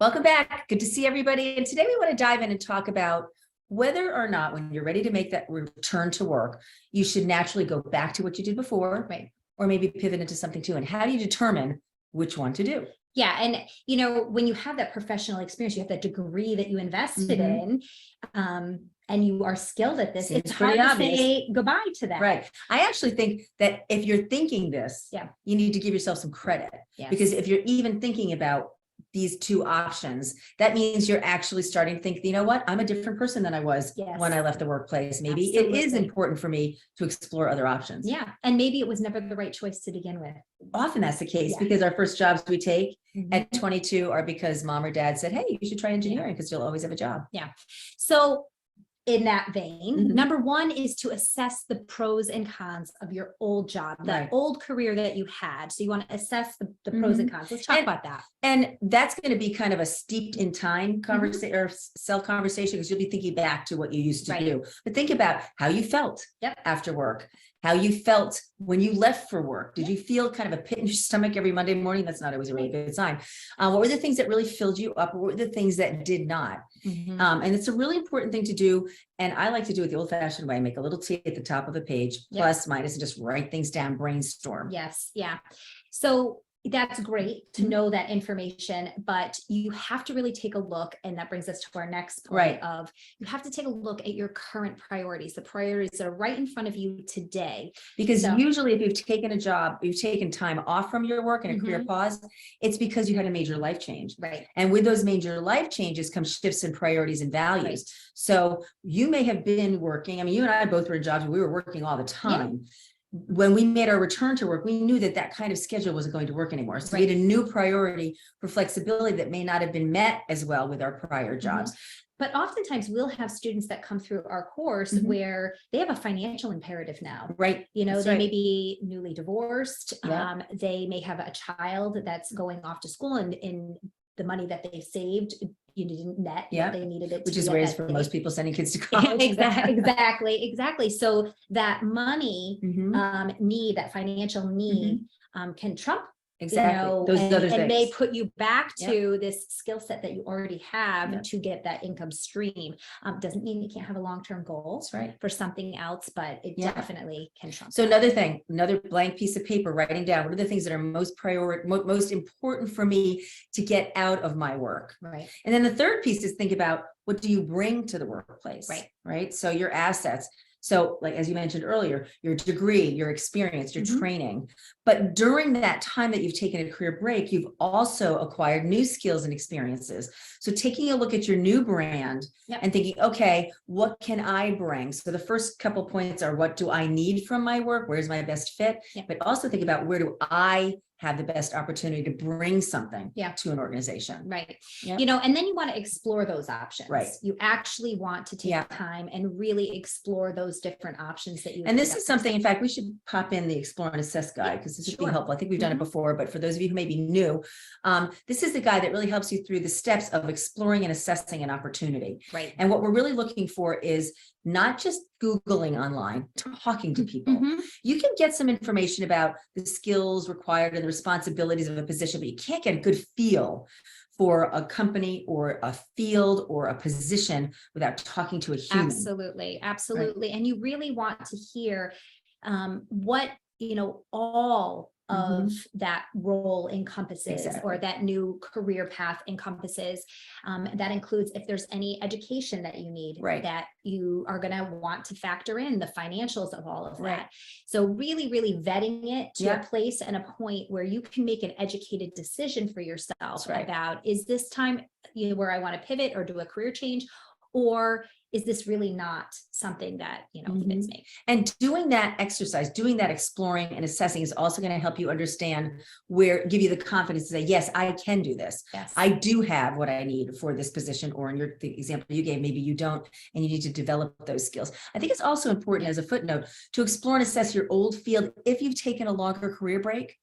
Welcome back. Good to see everybody. And today we want to dive in and talk about whether or not when you're ready to make that return to work, you should naturally go back to what you did before, Right. or maybe pivot into something new. And how do you determine which one to do? Yeah. And, when you have that professional experience, you have that degree that you invested Mhm. in, and you are skilled at this, Seems it's pretty hard to obvious. say goodbye to that. Right. I actually think that if you're thinking this, Yeah. you need to give yourself some credit. Yes. Because if you're even thinking about these two options, that means you're actually starting to think, you know what, I'm a different person than I was Yes. when I left the workplace. Maybe it is Absolutely. important for me to explore other options. Yeah. And maybe it was never the right choice to begin with. Often that's the case Yeah. because our first jobs we take Mhm. at 22 are because mom or dad said, hey, you should try engineering because you'll always have a job. Yeah. So in that vein, Mhm. number one is to assess the pros and cons of your old job, that Right. old career that you had. So you want to assess the pros and cons. Let's talk about that. And that's going to be kind of a steeped in time conversation or self conversation because you'll be thinking back to what you used to Right. do. But think about how you felt after work, how you felt when you left for work. Did you feel kind of a pit in your stomach every Monday morning? That's not always a really good sign. What were the things that really filled you up? What were the things that did not? And it's a really important thing to do. And I like to do it the old fashioned way, make a little T at the top of a page, plus, minus, and just write things down, brainstorm. Yes. Yeah. So that's great to know that information, but you have to really take a look. And that brings us to our next point of you have to take a look at your current priorities, the priorities that are right in front of you today. Because usually if you've taken a job, you've taken time off from your work and a career pause, it's because you had a major life change. Right. And with those major life changes come shifts in priorities and values. Right. So you may have been working. I mean, you and I both were in jobs, we were working all the time. Yeah. When we made our return to work, we knew that that kind of schedule wasn't going to work anymore. So we had a new priority for flexibility that may not have been met as well with our prior jobs. But oftentimes we'll have students that come through our course where they have a financial imperative now. Right. They may be newly divorced. Yeah. They may have a child that's going off to school and the money that they saved, didn't net. Yeah. They needed it. Which is ways for most people sending kids to college. Exactly. So that money need, that financial need can trump. Exactly. Those other things. And may put you back to this skill set that you already have to get that income stream. Doesn't mean you can't have a long-term goal for something else, but it definitely can trump. So another thing, another blank piece of paper, writing down what are the things that are most important for me to get out of my work. Right. And then the third piece is think about what do you bring to the workplace? Right. So your assets. So like, as you mentioned earlier, your degree, your experience, your training, but during that time that you've taken a career break, you've also acquired new skills and experiences. So taking a look at your new brand and thinking, okay, what can I bring? So the first couple points are, what do I need from my work? Where's my best fit? But also think about, where do I have the best opportunity to bring something to an organization. Right. And then you want to explore those options. Right. You actually want to take time and really explore those different options that you. And this is something, in fact, we should pop in the Explore and Assess guide because this would be helpful. I think we've done it before, but for those of you who may be new, this is the guide that really helps you through the steps of exploring and assessing an opportunity. Right. And what we're really looking for is not just Googling online, talking to people. You can get some information about the skills required and the responsibilities of a position, but you can't get a good feel for a company or a field or a position without talking to a human. Absolutely. Right. And you really want to hear what, all of that role encompasses or that new career path encompasses. That includes if there's any education that you need that you are going to want to factor in the financials of all of that. So really, really vetting it to a place and a point where you can make an educated decision for yourself about, is this time where I want to pivot or do a career change, or is this really not something that, fits me? And doing that exercise, doing that exploring and assessing is also going to help you understand give you the confidence to say, yes, I can do this. Yes. I do have what I need for this position, or in the example you gave, maybe you don't, and you need to develop those skills. I think it's also important as a footnote to explore and assess your old field. If you've taken a longer career break,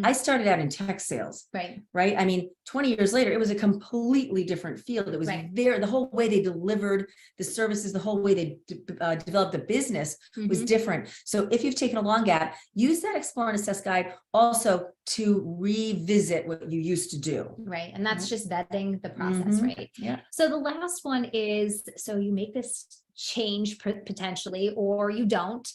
I started out in tech sales, Right. right? I mean, 20 years later, it was a completely different field. It was Right. the whole way they delivered the services, the whole way they developed the business was Mhm. different. So if you've taken a long gap, use that Explore and Assess guide also to revisit what you used to do. Right. And that's Right. just vetting the process, Mhm. right? Yeah. So the last one is, so you make this change potentially, or you don't,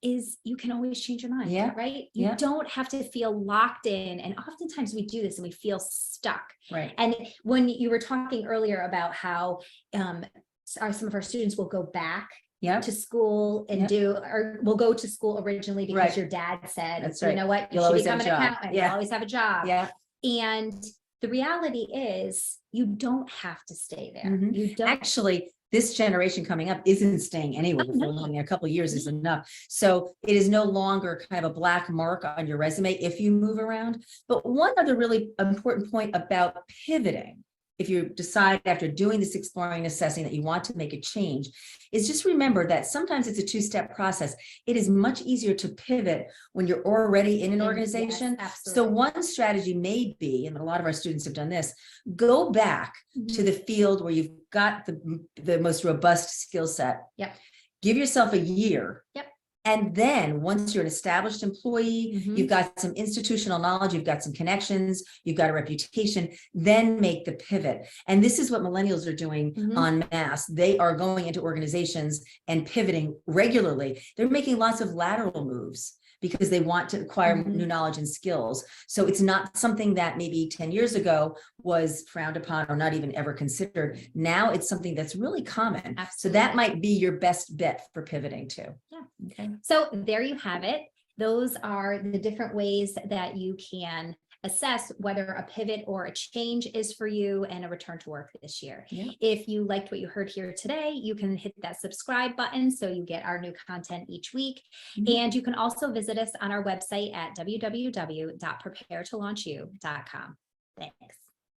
is you can always change your mind, Yeah. right? You Yeah. don't have to feel locked in. And oftentimes we do this and we feel stuck. Right. And when you were talking earlier about how some of our students will go back Yeah. to school and Yep. or will go to school originally because Right. your dad said, That's you right. know what, you You'll should always become have an a job. accountant, Yeah. you'll always have a job. Yeah. And the reality is you don't have to stay there. Mhm. You don't. Actually, this generation coming up isn't staying anywhere Oh, for no. long. A couple of years is enough. So it is no longer kind of a black mark on your resume if you move around. But one other really important point about pivoting, if you decide after doing this exploring and assessing that you want to make a change, is just remember that sometimes it's a two-step process. It is much easier to pivot when you're already in an organization. Yes, So absolutely. one strategy may be, and a lot of our students have done this, go back to the field where you've got the most robust skill set. Yep. Give yourself a year. Yep. And then once you're an established employee, Mhm. you've got some institutional knowledge, you've got some connections, you've got a reputation, then make the pivot. And this is what millennials are doing Mhm. en masse. They are going into organizations and pivoting regularly. They're making lots of lateral moves because they want to acquire Mhm. new knowledge and skills. So it's not something that maybe 10 years ago was frowned upon or not even ever considered. Now it's something that's really common. So that Absolutely. might be your best bet for pivoting too. Yeah. Okay. So there you have it. Those are the different ways that you can assess whether a pivot or a change is for you and a return to work this year. Yeah. If you liked what you heard here today, you can hit that subscribe button so you get our new content each week. Mhm. And you can also visit us on our website at www.preparetolaunchu.com. Thanks.